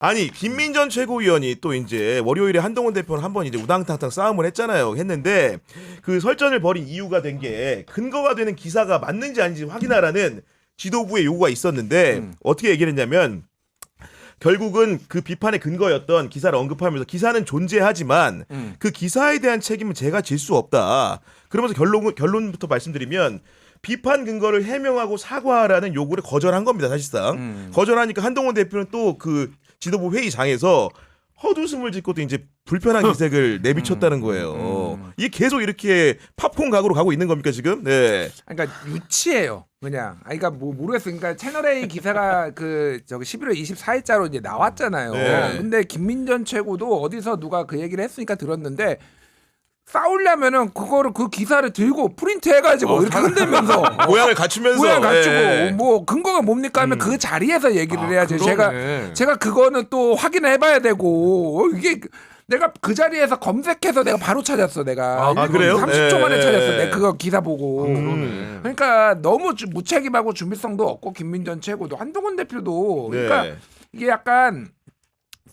아니 김민전 최고위원이 또 이제 월요일에 한동훈 대표는 한번 이제 우당탕탕 싸움을 했는데 그 설전을 벌인 이유가 된 게 근거가 되는 기사가 맞는지 아닌지 확인하라는 지도부의 요구가 있었는데 어떻게 얘기를 했냐면 결국은 그 비판의 근거였던 기사를 언급하면서 기사는 존재하지만 그 기사에 대한 책임은 제가 질 수 없다. 그러면서 결론부터 말씀드리면 비판 근거를 해명하고 사과하라는 요구를 거절한 겁니다. 사실상 거절하니까 한동훈 대표는 또 그 지도부 회의장에서 헛웃음을 짓고 또 이제 불편한 기색을 내비쳤다는 거예요. 이게 계속 이렇게 팝콘 각으로 가고 있는 겁니까 지금? 네. 그러니까 유치해요. 그냥. 그러니까 뭐 모르겠어요. 그러니까 채널A 기사가 그 저기 11월 24일자로 이제 나왔잖아요. 네. 근데 김민전 최고도 어디서 누가 그 얘기를 했으니까 들었는데 싸우려면은 그거를 그 기사를 들고 프린트 해가지고 이렇게 흔들면서 모양을 갖추면서 모양 갖추고 예. 뭐 근거가 뭡니까 하면 그 자리에서 얘기를 해야지. 제가 그거는 또 확인을 해봐야 되고 이게 내가 그 자리에서 검색해서 내가 바로 찾았어. 내가 그래요? 30초 만에 예. 찾았어. 내가 그거 기사 보고. 그러네. 그러니까 너무 무책임하고 준비성도 없고 김민전 최고도 한동훈 대표도 그러니까 네. 이게 약간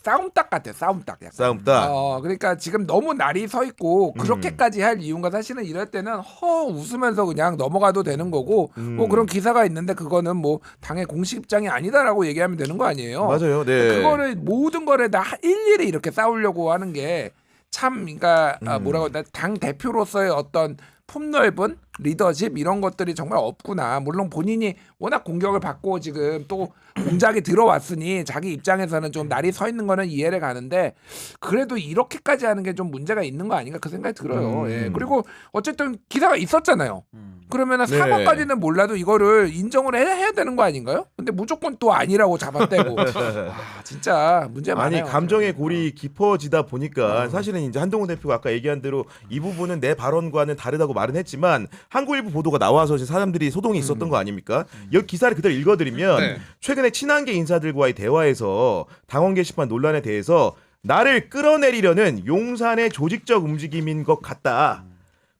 싸움닭 같아. 싸움닭 약간. 싸움닭. 그러니까 지금 너무 날이 서 있고 그렇게까지 할 이유가 사실은 이럴 때는 웃으면서 그냥 넘어가도 되는 거고 뭐 그런 기사가 있는데 그거는 뭐 당의 공식 입장이 아니다라고 얘기하면 되는 거 아니에요. 맞아요. 네. 그거를 모든 거를 다 일일이 이렇게 싸우려고 하는 게 참 그러니까 뭐라고 해야 당 대표로서의 어떤 폭넓은 리더십 이런 것들이 정말 없구나. 물론 본인이 워낙 공격을 받고 지금 또 공작이 들어왔으니 자기 입장에서는 좀 날이 서 있는 거는 이해를 가는데 그래도 이렇게까지 하는 게 좀 문제가 있는 거 아닌가 그 생각이 들어요. 예. 그리고 어쨌든 기사가 있었잖아요. 그러면은 네. 사과까지는 몰라도 이거를 인정을 해야 되는 거 아닌가요? 근데 무조건 또 아니라고 잡아떼고 진짜 문제 많아요. 아니 감정의 골이 깊어지다 보니까 사실은 이제 한동훈 대표가 아까 얘기한 대로 이 부분은 내 발언과는 다르다고 말은 했지만 한국일보 보도가 나와서 이제 사람들이 소동이 있었던 거 아닙니까? 여기 기사를 그대로 읽어드리면 네. 최근에 친한계 인사들과의 대화에서 당원 게시판 논란에 대해서 나를 끌어내리려는 용산의 조직적 움직임인 것 같다.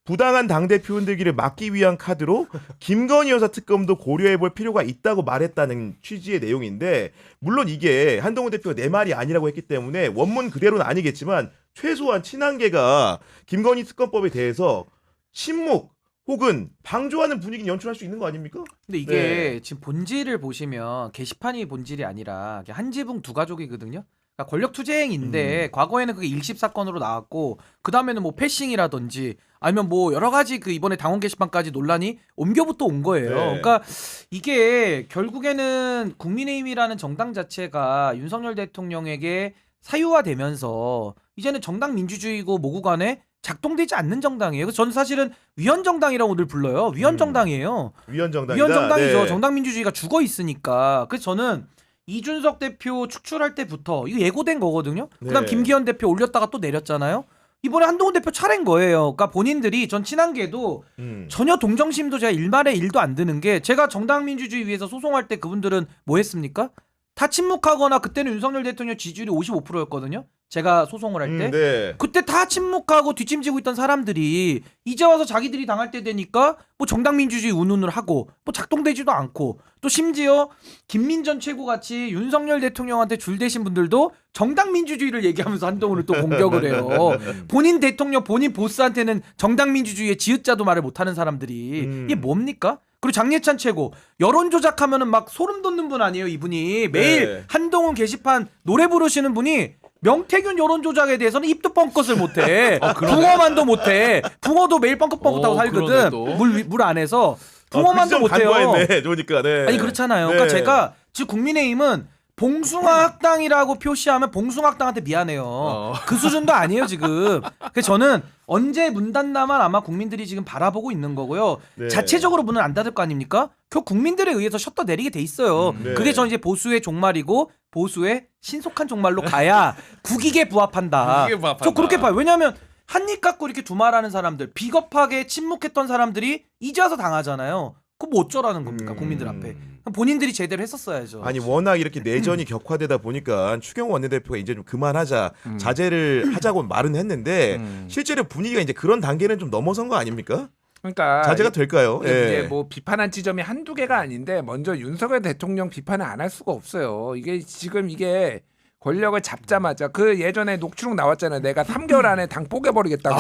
부당한 당대표 흔들기를 막기 위한 카드로 김건희 여사 특검도 고려해볼 필요가 있다고 말했다는 취지의 내용인데 물론 이게 한동훈 대표가 내 말이 아니라고 했기 때문에 원문 그대로는 아니겠지만 최소한 친한계가 김건희 특검법에 대해서 침묵 혹은 방조하는 분위기는 연출할 수 있는 거 아닙니까? 근데 이게 지금 본질을 보시면 게시판이 본질이 아니라 한 지붕 두 가족이거든요. 그러니까 권력 투쟁인데 과거에는 그게 일십 사건으로 나왔고 그 다음에는 뭐 패싱이라든지 아니면 뭐 여러 가지 그 이번에 당원 게시판까지 논란이 옮겨부터 온 거예요. 네. 그러니까 이게 결국에는 국민의힘이라는 정당 자체가 윤석열 대통령에게 사유화되면서 이제는 정당 민주주의고 뭐고 간에 작동되지 않는 정당이에요. 그래서 저는 사실은 위헌정당이라고 늘 불러요. 위헌정당이에요. 위헌정당이다. 위헌정당이죠. 네. 정당 민주주의가 죽어 있으니까. 그래서 저는 이준석 대표 축출할 때부터 이거 예고된 거거든요. 그다음 네. 김기현 대표 올렸다가 또 내렸잖아요. 이번에 한동훈 대표 차례인 거예요. 그러니까 본인들이 전 친한계도 전혀 동정심도 제가 일말에 일도 안 드는 게 제가 정당 민주주의 위해서 소송할 때 그분들은 뭐 했습니까? 다 침묵하거나 그때는 윤석열 대통령 지지율이 55%였거든요. 제가 소송을 할 때. 네. 그때 다 침묵하고 뒷짐지고 있던 사람들이 이제 와서 자기들이 당할 때 되니까 뭐 정당 민주주의 운운을 하고 뭐 작동되지도 않고 또 심지어 김민전 최고같이 윤석열 대통령한테 줄 대신 분들도 정당 민주주의를 얘기하면서 한동훈을 또 공격을 해요. 본인 대통령 본인 보스한테는 정당 민주주의의 지읒자도 말을 못하는 사람들이 이게 뭡니까? 그리고 장예찬 최고 여론 조작하면은 막 소름 돋는 분 아니에요 이분이 매일 네. 한동훈 게시판 노래 부르시는 분이 명태균 여론 조작에 대해서는 입도 뻥끗을 못해. 붕어만도 못해. 붕어도 매일 뻥긋뻥긋하고 살거든. 그러네, 또. 물 안에서 붕어만도 못해요. 간과했네. 좋으니까. 네. 아니 그렇잖아요. 그러니까 제가 지금 국민의힘은 봉숭아 학당이라고 표시하면 봉숭아 학당한테 미안해요. 그 수준도 아니에요 지금. 그래서 저는 언제 문 닫나만 아마 국민들이 지금 바라보고 있는 거고요. 네. 자체적으로 문을 안 닫을 거 아닙니까? 결국 국민들에 의해서 셔터 내리게 돼 있어요. 네. 그게 저는 이제 보수의 종말이고 보수의 신속한 종말로 가야 국익에 부합한다. 국익에 부합한다. 저 그렇게 봐요. 왜냐하면 한입 갖고 이렇게 두말하는 사람들, 비겁하게 침묵했던 사람들이 이제 와서 당하잖아요. 그거 뭐 어쩌라는 겁니까 국민들 앞에. 그럼 본인들이 제대로 했었어야죠. 아니 워낙 이렇게 내전이 격화되다 보니까 추경호 원내대표가 이제 좀 그만하자 자제를 하자고 말은 했는데 실제로 분위기가 이제 그런 단계는 좀 넘어선 거 아닙니까? 그러니까 자제가 될까요? 이제 예. 뭐 비판한 지점이 한두 개가 아닌데 먼저 윤석열 대통령 비판을 안 할 수가 없어요. 이게 지금 이게 권력을 잡자마자 그 예전에 녹취록 나왔잖아요. 내가 3개월 안에 당 뽀개버리겠다고.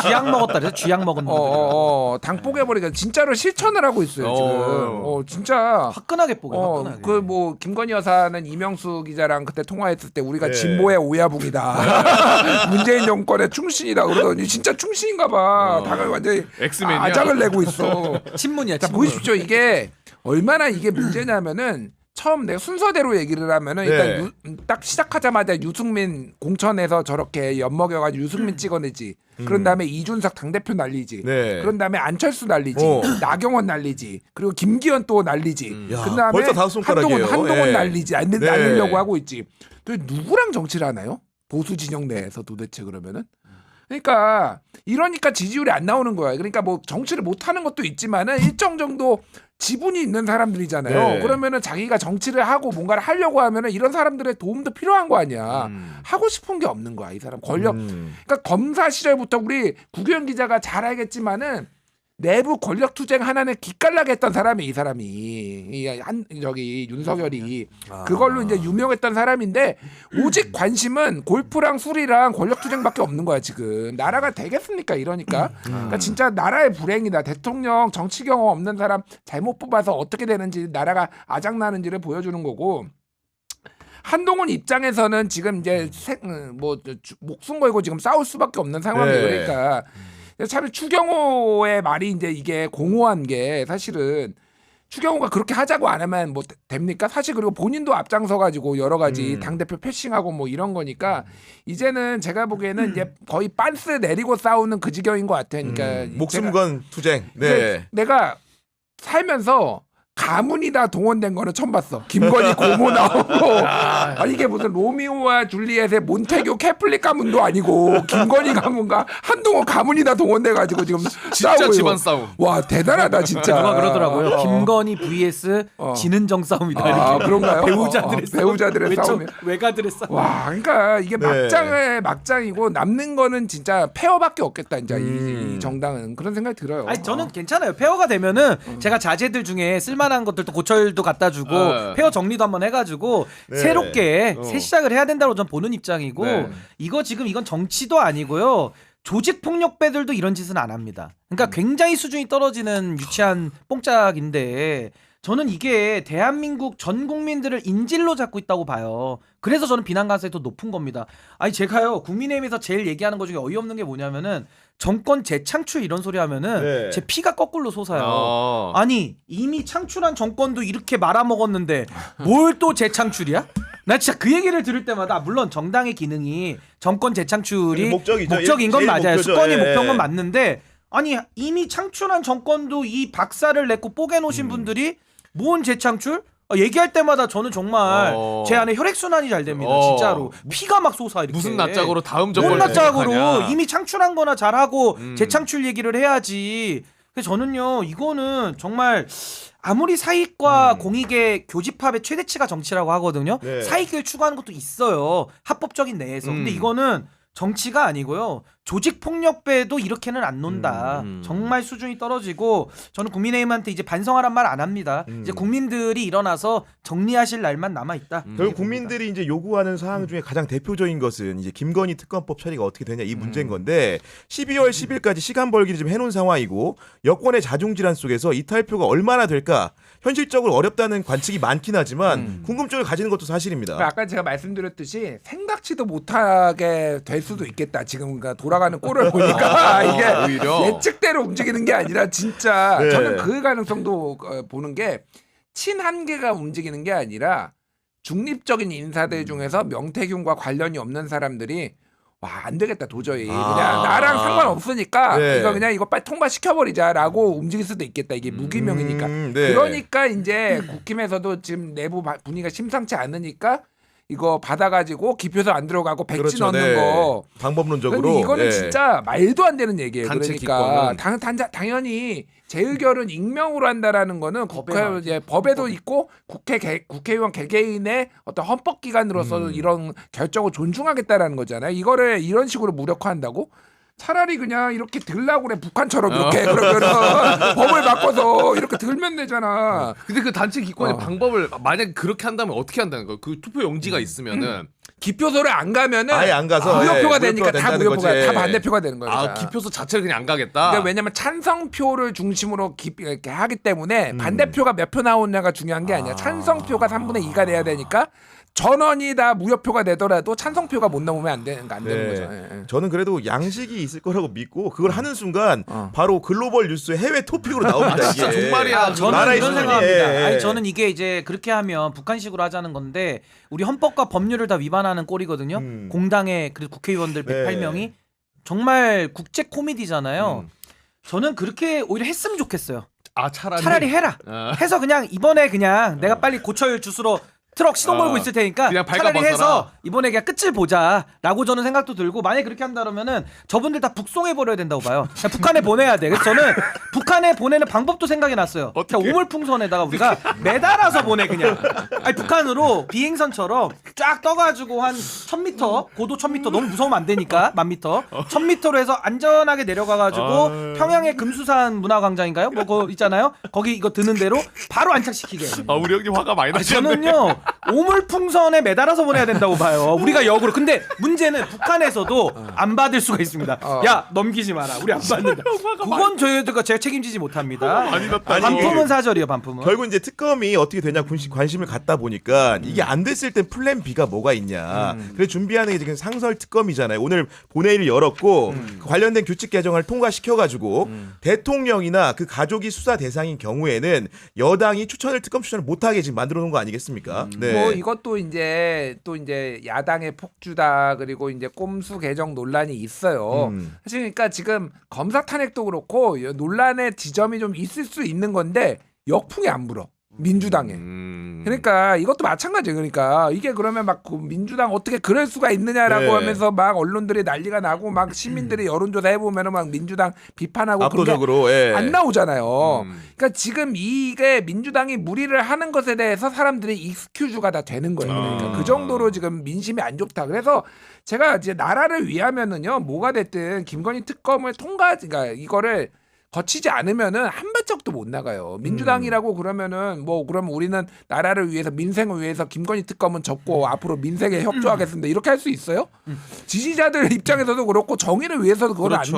쥐약 먹었다 그래서 쥐약 먹은 놈들. 당 뽀개버리겠다. 진짜로 실천을 하고 있어요 지금. 진짜. 화끈하게 뽀개. 화끈하게. 그 뭐 김건희 여사는 이명수 기자랑 그때 통화했을 때 우리가 네. 진보의 오야붕이다. 문재인 정권의 충신이다 그러더니 진짜 충신인가봐. 당을 완전히 엑스맨이야. 아작을 내고 있어. 친문이야. 자 친문. 보십시오. 이게 얼마나 이게 문제냐면은 처음 내가 순서대로 얘기를 하면은 일단 딱 시작하자마자 유승민 공천에서 저렇게 엿먹여가지고 유승민 찍어내지. 그런 다음에 이준석 당대표 날리지. 네. 그런 다음에 안철수 날리지. 나경원 날리지. 그리고 김기현 또 날리지. 야, 그 다음에 벌써 다섯 손가락이에요. 한동훈 예. 날리지. 네. 날리려고 하고 있지. 또 누구랑 정치를 하나요? 보수 진영 내에서 도대체 그러면은? 그러니까 이러니까 지지율이 안 나오는 거야. 그러니까 뭐 정치를 못 하는 것도 있지만은 일정 정도 지분이 있는 사람들이잖아요. 네. 그러면은 자기가 정치를 하고 뭔가를 하려고 하면은 이런 사람들의 도움도 필요한 거 아니야. 하고 싶은 게 없는 거야, 이 사람. 권력. 그러니까 검사 시절부터 우리 구규현 기자가 잘 알겠지만은 내부 권력 투쟁 하나는 기깔나게 했던 사람이 이 사람이 저기 윤석열이 그걸로 이제 유명했던 사람인데 오직 관심은 골프랑 술이랑 권력 투쟁밖에 없는 거야 지금. 나라가 되겠습니까 이러니까. 그러니까 진짜 나라의 불행이다. 대통령 정치 경험 없는 사람 잘못 뽑아서 어떻게 되는지 나라가 아작나는지를 보여주는 거고. 한동훈 입장에서는 지금 이제 목숨 걸고 지금 싸울 수밖에 없는 상황이에요. 네. 그러니까 참 추경호의 말이 이제 이게 공허한 게 사실은 추경호가 그렇게 하자고 안 하면 뭐 됩니까? 사실 그리고 본인도 앞장서 가지고 여러 가지 당 대표 패싱하고 뭐 이런 거니까 이제는 제가 보기에는 이제 거의 빤스 내리고 싸우는 그 지경인 것 같아요. 그러니까 목숨 건 투쟁. 제가 네. 내가 살면서 가문이 다 동원된 거는 처음 봤어. 김건희 고모 나오고 아니 이게 무슨 로미오와 줄리엣의 몬테교 캐플릭 가문도 아니고 김건희 가문과 한동훈 가문이 다 동원돼가지고 지금 진짜 싸우고 집안 싸움. 와 대단하다 진짜. 누가 그러더라고요. 김건희 vs 진은정 싸움이다. 이렇게. 그런가요? 배우자들의 싸움. 배우자들의 싸움. 외가들의 싸움. 와, 그러니까 이게 네. 막장의 막장이고 남는 거는 진짜 폐허밖에 없겠다. 이제 이 정당은 그런 생각이 들어요. 아니 저는 괜찮아요. 폐허가 되면은 제가 자제들 중에 쓸만한 것들도 고철도 갖다 주고 네. 폐허 정리도 한번 해가지고 네. 새롭게 새 시작을 해야 된다고 저는 보는 입장이고 네. 이건 정치도 아니고요. 조직 폭력배들도 이런 짓은 안 합니다. 그러니까 굉장히 수준이 떨어지는 유치한 뽕짝인데 저는 이게 대한민국 전 국민들을 인질로 잡고 있다고 봐요. 그래서 저는 비난 가능성이 더 높은 겁니다. 아니 제가요 국민의힘에서 제일 얘기하는 것 중에 어이없는 게 뭐냐면은 정권 재창출 이런 소리 하면은 네. 제 피가 거꾸로 솟아요. 아니 이미 창출한 정권도 이렇게 말아먹었는데 뭘 또 재창출이야? 나 진짜 그 얘기를 들을 때마다 물론 정당의 기능이 정권 재창출이 목적이죠. 목적인 건 제일 맞아요. 목표죠. 수권이 예. 목표인 건 맞는데 아니 이미 창출한 정권도 이 박살을 냈고 뽀개놓으신 분들이 뭔 재창출? 얘기할 때마다 저는 정말 제 안에 혈액순환이 잘 됩니다. 진짜로 피가 막 솟아 이렇게. 무슨 낯짝으로 다음 뭔 정권을 낯짝으로 생각하냐. 이미 창출한 거나 잘하고 재창출 얘기를 해야지. 그래서 저는요 이거는 정말 아무리 사익과 공익의 교집합의 최대치가 정치라고 하거든요. 네. 사익을 추구하는 것도 있어요. 합법적인 내에서. 근데 이거는 정치가 아니고요. 조직 폭력배도 이렇게는 안 논다. 정말 수준이 떨어지고 저는 국민의힘한테 이제 반성하란 말 안 합니다. 이제 국민들이 일어나서 정리하실 날만 남아 있다. 결국 국민들이 이제 요구하는 사항 중에 가장 대표적인 것은 이제 김건희 특검법 처리가 어떻게 되냐 이 문제인 건데 12월 10일까지 시간 벌기를 좀 해놓은 상황이고 여권의 자중질환 속에서 이탈표가 얼마나 될까 현실적으로 어렵다는 관측이 많긴 하지만 궁금증을 가지는 것도 사실입니다. 그러니까 아까 제가 말씀드렸듯이 생각지도 못하게 될 수도 있겠다. 지금 그러니까 돌아가는 꼴을 보니까 이게 오히려. 예측대로 움직이는 게 아니라 진짜 네. 저는 그 가능성도 보는 게 친한계가 움직이는 게 아니라 중립적인 인사들 중에서 명태균과 관련이 없는 사람들이 와, 안 되겠다 도저히 그냥 나랑 상관없으니까 네. 이거 빨리 통과시켜버리자라고 움직일 수도 있겠다. 이게 무기명이니까. 네. 그러니까 이제 국힘에서도 지금 내부 분위기가 심상치 않으니까 이거 받아가지고 기표서 안 들어가고 백지 그렇죠. 넣는 네. 거. 방법론적으로. 근데 이거는 예. 진짜 말도 안 되는 얘기예요. 단체 그러니까 기권은. 당연히 재의결은 익명으로 한다라는 거는 법에도 있고 국회의원 개개인의 어떤 헌법 기관으로서 이런 결정을 존중하겠다라는 거잖아요. 이거를 이런 식으로 무력화한다고? 차라리 그냥 이렇게 들라고 그래 북한처럼 이렇게 그러면은 법을 바꿔서 이렇게 들면 되잖아. 근데 그 단체 기권의 방법을 만약 그렇게 한다면 어떻게 한다는 거예요? 그 투표 용지가 있으면은 기표소를 안 가면은 아예 안 가서 무효표가 예, 되니까 다 된다는 무효표가 거지. 다 반대표가 되는 거예요. 아 기표소 자체를 그냥 안 가겠다. 그러니까 왜냐면 찬성표를 중심으로 이렇게 하기 때문에 반대표가 몇 표 나오냐가 중요한 게 아니야. 찬성표가 3분의 2가 돼야 되니까 전원이 다 무효표가 되더라도 찬성표가 못 넘으면 안 되는 네. 거죠. 예, 예. 저는 그래도 양식이 있을 거라고 믿고 그걸 하는 순간 바로 글로벌 뉴스 해외 토픽으로 나옵니다. 진짜 이게. 정말이야. 저는 나라의 이런 수준이. 생각합니다. 예, 아니 예. 저는 이게 이제 그렇게 하면 북한식으로 하자는 건데 우리 헌법과 법률을 다 위반하는 꼴이거든요. 공당의 그 국회의원들 네. 108명이 정말 국제 코미디잖아요. 저는 그렇게 오히려 했으면 좋겠어요. 아 차라리 해라. 아. 해서 그냥 이번에 그냥 내가 빨리 고철 주스로 트럭 시동 걸고 있을 테니까 그냥 차라리 발가벗어라. 해서 이번에 그냥 끝을 보자라고 저는 생각도 들고 만약에 그렇게 한다 그러면은 저분들 다 북송해 버려야 된다고 봐요. 그냥 북한에 보내야 돼. 그래서 저는 북한에 보내는 방법도 생각이 났어요. 그냥 오물풍선에다가 우리가 매달아서 보내 그냥. 아니 북한으로 비행선처럼 쫙 떠가지고 한 1000m 고도 1000m 너무 무서우면 안 되니까 1000m 1000m로 해서 안전하게 내려가가지고 평양의 금수산 문화광장인가요? 뭐 그거 있잖아요. 거기 이거 드는 대로 바로 안착시키게. 아 우리 형님 화가 많이 나셨네. 저는요 오물풍선에 매달아서 보내야 된다고 봐요. 우리가 역으로. 근데 문제는 북한에서도 안 받을 수가 있습니다. 야 넘기지 마라. 우리 안 받는다. 그건 저희가 제가 책임지지 못합니다. 많이 났다. 반품은 사절이요. 반품은. 결국 이제 특검이 어떻게 되냐 관심을 갖다 보니까 이게 안 됐을 땐 플랜 B가 뭐가 있냐. 그래서 준비하는 게 지금 상설 특검이잖아요. 오늘 본회의를 열었고 그 관련된 규칙 개정을 통과시켜가지고 대통령이나 그 가족이 수사 대상인 경우에는 여당이 특검 추천을 못하게 지금 만들어 놓은 거 아니겠습니까? 네. 뭐 이것도 이제 또 이제 야당의 폭주다 그리고 이제 꼼수 개정 논란이 있어요. 사실 그러니까 지금 검사 탄핵도 그렇고 논란의 지점이 좀 있을 수 있는 건데 역풍이 안 불어. 민주당에. 그러니까 이것도 마찬가지예요. 그러니까 이게 그러면 막 그 민주당 어떻게 그럴 수가 있느냐라고 네. 하면서 막 언론들이 난리가 나고 막 시민들이 여론조사 해보면은 막 민주당 비판하고 압도적으로 예. 안 나오잖아요. 그러니까 지금 이게 민주당이 무리를 하는 것에 대해서 사람들이 익스큐즈가 다 되는 거예요. 그러니까 그 정도로 지금 민심이 안 좋다. 그래서 제가 이제 나라를 위하면은요 뭐가 됐든 김건희 특검을 그러니까 이거를 거치지 않으면은 한 발짝도 못 나가요. 민주당이라고 그러면은 뭐 그러면 우리는 나라를 위해서 민생을 위해서 김건희 특검은 접고 앞으로 민생에 협조하겠습니다. 이렇게 할 수 있어요? 지지자들 입장에서도 그렇고 정의를 위해서도 그건 그렇죠.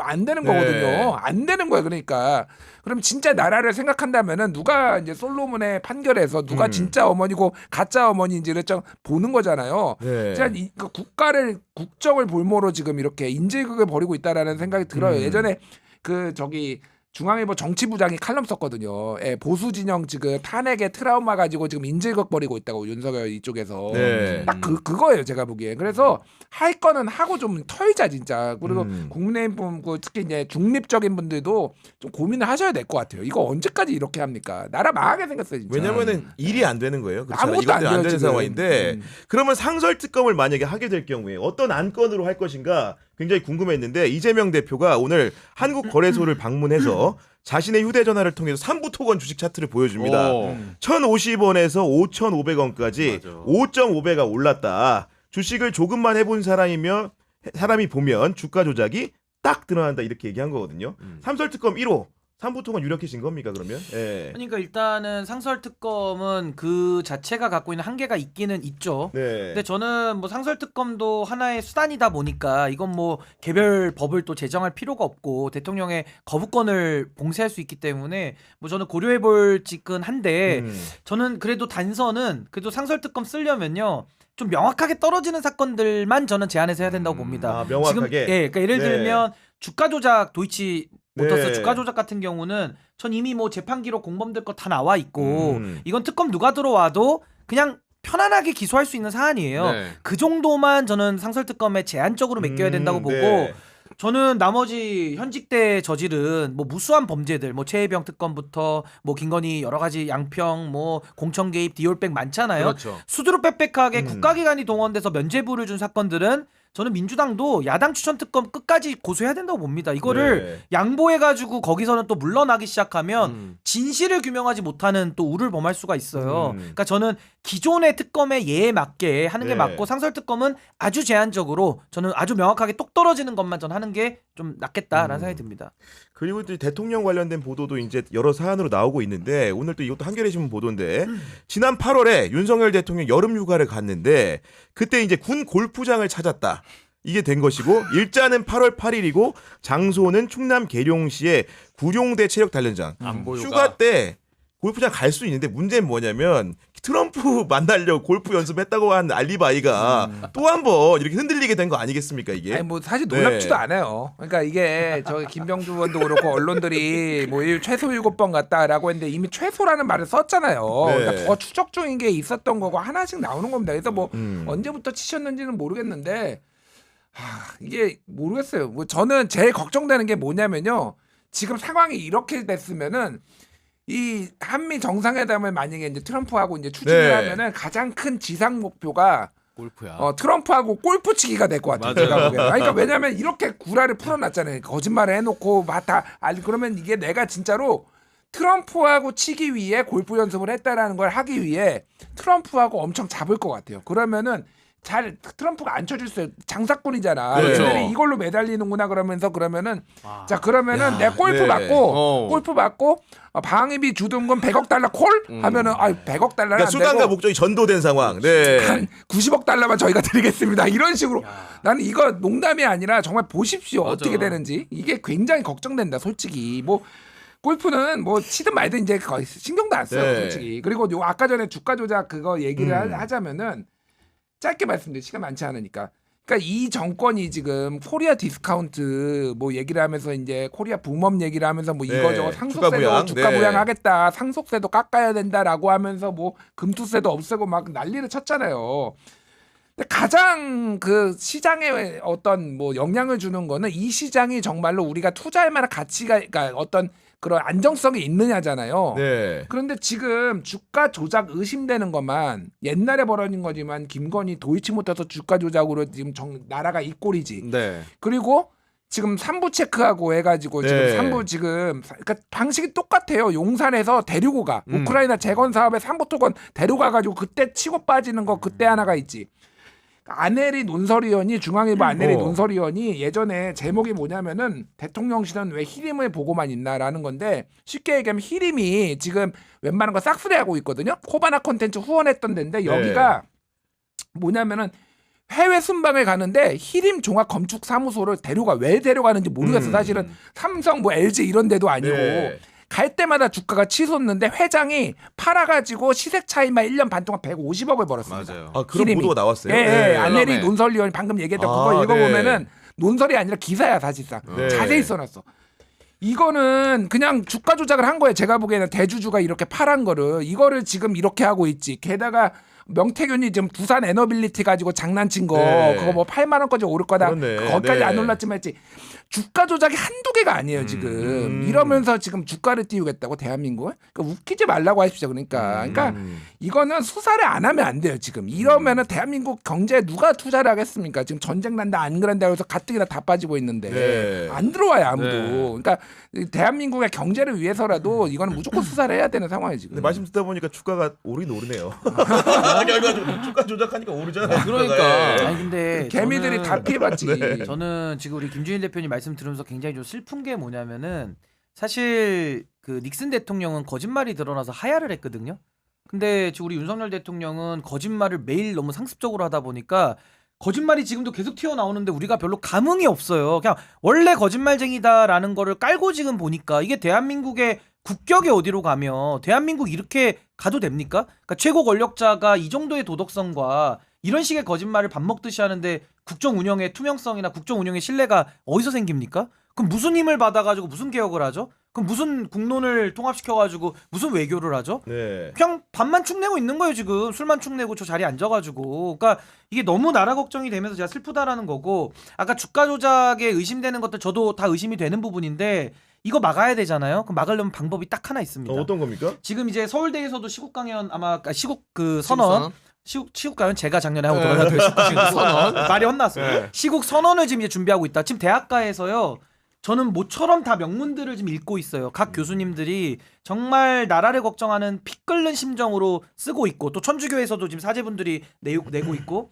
안 되는 네. 거거든요. 안 되는 거예요. 그러니까 그럼 진짜 나라를 생각한다면은 누가 이제 솔로몬의 판결에서 누가 진짜 어머니고 가짜 어머니인지를 좀 보는 거잖아요. 네. 제가 국가를 국정을 볼모로 지금 이렇게 인질극을 벌이고 있다라는 생각이 들어요. 예전에 그 저기 중앙일보 정치부장이 칼럼 썼거든요. 예, 보수 진영 지금 탄핵에 트라우마 가지고 지금 인질극 벌이고 있다고 윤석열 이쪽에서 네. 딱 그거예요 제가 보기에. 그래서 할 거는 하고 좀 털자 진짜. 그리고 국민의힘 특히 이제 중립적인 분들도 좀 고민을 하셔야 될 것 같아요. 이거 언제까지 이렇게 합니까? 나라 망하게 생겼어요 진짜. 왜냐면은 일이 안 되는 거예요. 그렇잖아요. 아무것도 안 이것도 안 돼요, 되는 지금. 상황인데 그러면 상설 특검을 만약에 하게 될 경우에 어떤 안건으로 할 것인가 굉장히 궁금했는데 이재명 대표가 오늘 한국거래소를 방문해서 자신의 휴대전화를 통해서 3부 토건 주식 차트를 보여줍니다. 1,050원에서 5,500원까지 맞아. 5.5배가 올랐다. 주식을 조금만 해본 사람이 보면 주가 조작이 딱 드러난다 이렇게 얘기한 거거든요. 삼설 특검 1호 3부 토건 유력해진 겁니까 그러면? 예. 그러니까 일단은 상설 특검은 그 자체가 갖고 있는 한계가 있기는 있죠. 네. 근데 저는 뭐 상설 특검도 하나의 수단이다 보니까 이건 뭐 개별 법을 또 제정할 필요가 없고 대통령의 거부권을 봉쇄할 수 있기 때문에 뭐 저는 고려해볼 직은 한데 저는 그래도 단서는 그래도 상설 특검 쓰려면요. 좀 명확하게 떨어지는 사건들만 저는 제한해서 해야 된다고 봅니다. 아, 명확하게? 지금 그러니까 예를 네. 들면 주가 조작 도이치 모터스 네. 주가 조작 같은 경우는 전 이미 뭐 재판 기록 공범들 거 다 나와 있고 이건 특검 누가 들어와도 그냥 편안하게 기소할 수 있는 사안이에요. 네. 그 정도만 저는 상설 특검에 제한적으로 맡겨야 된다고 보고 네. 저는 나머지 현직 때 저지른 뭐 무수한 범죄들 뭐 최혜병 특검부터 뭐 김건희 여러 가지 양평 뭐 공천 개입 디올백 많잖아요. 그렇죠. 수두룩 빽빽하게 국가기관이 동원돼서 면죄부를 준 사건들은 저는 민주당도 야당 추천 특검 끝까지 고수해야 된다고 봅니다. 이거를 네. 양보해가지고 거기서는 또 물러나기 시작하면 진실을 규명하지 못하는 또 우를 범할 수가 있어요. 그러니까 저는 기존의 특검의 예에 맞게 하는 게 네. 맞고 상설 특검은 아주 제한적으로 저는 아주 명확하게 똑 떨어지는 것만 전 하는 게 좀 낫겠다라는 생각이 듭니다. 그리고 이제 대통령 관련된 보도도 이제 여러 사안으로 나오고 있는데 오늘 또 이것도 한겨레 신문 보도인데 지난 8월에 윤석열 대통령 여름 휴가를 갔는데 그때 이제 군 골프장을 찾았다. 이게 된 것이고 일자는 8월 8일이고 장소는 충남 계룡시의 구룡대 체력단련장. 안보유가. 휴가 때 골프장 갈 수 있는데 문제는 뭐냐면 트럼프 만나려고 골프 연습했다고 한 알리바이가 또 한 번 이렇게 흔들리게 된 거 아니겠습니까 이게? 아니 뭐 사실 놀랍지도 네. 않아요. 그러니까 이게 저 김병주 의원도 그렇고 언론들이 뭐 최소 7번 갔다라고 했는데 이미 최소라는 말을 썼잖아요. 네. 그러니까 더 추적 중인 게 있었던 거고 하나씩 나오는 겁니다. 그래서 뭐 음. 언제부터 치셨는지는 모르겠는데 이게 모르겠어요. 뭐 저는 제일 걱정되는 게 뭐냐면요. 지금 상황이 이렇게 됐으면은 이 한미 정상회담을 만약에 이제 트럼프하고 이제 추진을 네. 하면은 가장 큰 지상 목표가 골프야. 트럼프하고 골프 치기가 될 것 같아요. 맞아요. 제가 보기에는. 아니, 그러니까 왜냐하면 이렇게 구라를 풀어놨잖아요. 거짓말을 해놓고 그러면 이게 내가 진짜로 트럼프하고 치기 위해 골프 연습을 했다라는 걸 하기 위해 트럼프하고 엄청 잡을 것 같아요. 그러면은 트럼프가 안 쳐줄 수 있어요. 장사꾼이잖아. 그렇죠. 얘네들이 이걸로 매달리는구나 그러면은 자 그러면은 야, 내가 골프 네. 받고 골프 받고 방위비 주둔금 100억 달러 콜 하면은 100억 달러는 그러니까 안 수단과 되고 목적이 전도된 상황. 네. 한 90억 달러만 저희가 드리겠습니다. 이런 식으로 나는 이거 농담이 아니라 정말 보십시오. 맞아. 어떻게 되는지. 이게 굉장히 걱정된다. 솔직히 뭐 골프는 뭐 치든 말든 이제 거의 신경도 안 써요. 네. 솔직히. 그리고 요 아까 전에 주가 조작 그거 얘기를 음. 하자면은 짧게 말씀드려 시간 많지 않으니까. 그러니까 이 정권이 지금 코리아 디스카운트 뭐 얘기를 하면서 이제 코리아 붐업 얘기를 하면서 뭐 네. 이거저거 상속세도 주가 네. 부양하겠다, 상속세도 깎아야 된다라고 하면서 뭐 금투세도 없애고 막 난리를 쳤잖아요. 근데 가장 그 시장에 어떤 뭐 영향을 주는 거는 이 시장이 정말로 우리가 투자할 만한 가치가 그러니까 어떤 그런 안정성이 있느냐잖아요. 네. 그런데 지금 주가 조작 의심되는 것만 옛날에 벌어진 거지만 김건희 도이치모터스 주가 조작으로 지금 나라가 이 꼴이지. 네. 그리고 지금 3부 체크하고 해가지고 네. 지금 3부 지금 그러니까 방식이 똑같아요. 용산에서 데리고 가. 우크라이나 재건 사업에 3부 토건 데려가가지고 그때 치고 빠지는 거 그때 하나가 있지. 안혜리 논설위원이 중앙일보 안혜리 논설위원이 예전에 제목이 뭐냐면은 대통령실은 왜 히림을 보고만 있나라는 건데 쉽게 얘기하면 히림이 지금 웬만한 거 싹쓸이하고 있거든요. 코바나 콘텐츠 후원했던 데인데 여기가 뭐냐면은 해외 순방을 가는데 히림 종합 건축 사무소를 데려가 왜 데려가는지 모르겠어. 사실은 삼성 뭐 LG 이런 데도 아니고 네. 갈 때마다 주가가 치솟는데 회장이 팔아가지고 시세 차이만 1년 반 동안 150억을 벌었습니다. 맞아요. 아 그런 히림이. 보도가 나왔어요. 예, 예. 안혜리 그다음에. 논설위원이 방금 얘기했던 아, 그거 읽어보면은 네. 논설이 아니라 기사야 사실상. 네. 자세히 써놨어. 이거는 그냥 주가 조작을 한 거예요. 제가 보기에는 대주주가 이렇게 팔한 거를 이거를 지금 이렇게 하고 있지. 게다가 명태균이 지금 두산 에너빌리티 가지고 장난친 거 네. 그거 뭐 8만 원까지 오를 거다. 그렇네. 거기까지 네. 안 올랐지만 했지. 주가 조작이 한두 개가 아니에요 지금. 이러면서 지금 주가를 띄우겠다고 대한민국을. 그러니까 웃기지 말라고 하십시오. 그러니까 이거는 수사를 안 하면 안 돼요 지금. 이러면은 대한민국 경제에 누가 투자를 하겠습니까? 지금 전쟁 난다 안 그런다 해서 가뜩이나 다 빠지고 있는데 네. 안 들어와요 아무도. 네. 그러니까 대한민국의 경제를 위해서라도 이거는 무조건 수사를 해야 되는 상황이에요 지금. 근데 말씀 듣다 보니까 주가가 오르긴 오르네요. 결과적으로 주가 조작하니까 오르잖아요. 그러니까. 주가가. 예. 아니 근데 개미들이 저는- 다 피해봤지. 저는 지금 우리 김준일 대표님 말씀 들으면서 굉장히 좀 슬픈 게 뭐냐면은 사실 그 닉슨 대통령은 거짓말이 드러나서 하야를 했거든요. 근데 지금 우리 윤석열 대통령은 거짓말을 매일 너무 상습적으로 하다 보니까 거짓말이 지금도 계속 튀어나오는데 우리가 별로 감흥이 없어요. 그냥 원래 거짓말쟁이다라는 거를 깔고 지금 보니까 이게 대한민국의 국격이 어디로 가며 대한민국 이렇게 가도 됩니까? 그러니까 최고 권력자가 이 정도의 도덕성과 이런 식의 거짓말을 밥 먹듯이 하는데 국정 운영의 투명성이나 국정 운영의 신뢰가 어디서 생깁니까? 그럼 무슨 힘을 받아가지고 무슨 개혁을 하죠? 그럼 무슨 국론을 통합시켜가지고 무슨 외교를 하죠? 네. 그냥 밥만 축내고 있는 거예요 지금. 술만 축내고 저 자리에 앉아가지고. 그러니까 이게 너무 나라 걱정이 되면서 제가 슬프다라는 거고, 아까 주가 조작에 의심되는 것들 저도 다 의심이 되는 부분인데 이거 막아야 되잖아요. 그럼 막으려면 방법이 딱 하나 있습니다. 어떤 겁니까? 지금 이제 서울대에서도 시국 강연 아마 시국 그 선언 시국가요는 제가 작년에 하고 돌아갔던 시국 선언 말이 혼났어요. 네. 시국 선언을 지금 이제 준비하고 있다. 지금 대학가에서요. 저는 모처럼 다 명문들을 지금 읽고 있어요. 각 교수님들이 정말 나라를 걱정하는 피 끓는 심정으로 쓰고 있고 또 천주교에서도 지금 사제분들이 내고 있고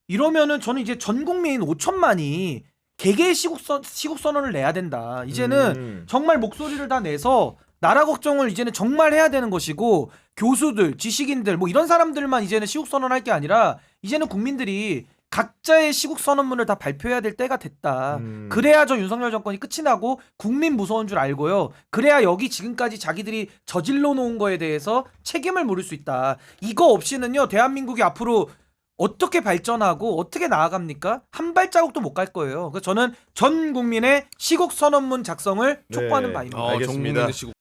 이러면은 저는 이제 전 국민 5천만이 개개의 시국 선언을 내야 된다. 이제는 정말 목소리를 다 내서 나라 걱정을 이제는 정말 해야 되는 것이고 교수들, 지식인들 뭐 이런 사람들만 이제는 시국 선언할 게 아니라 이제는 국민들이 각자의 시국 선언문을 다 발표해야 될 때가 됐다. 그래야 저 윤석열 정권이 끝이 나고 국민 무서운 줄 알고요. 그래야 여기 지금까지 자기들이 저질러 놓은 거에 대해서 책임을 물을 수 있다. 이거 없이는요. 대한민국이 앞으로 어떻게 발전하고 어떻게 나아갑니까? 한 발자국도 못 갈 거예요. 그래서 저는 전 국민의 시국 선언문 작성을 촉구하는 바입니다. 알겠습니다. 전 국민의 시국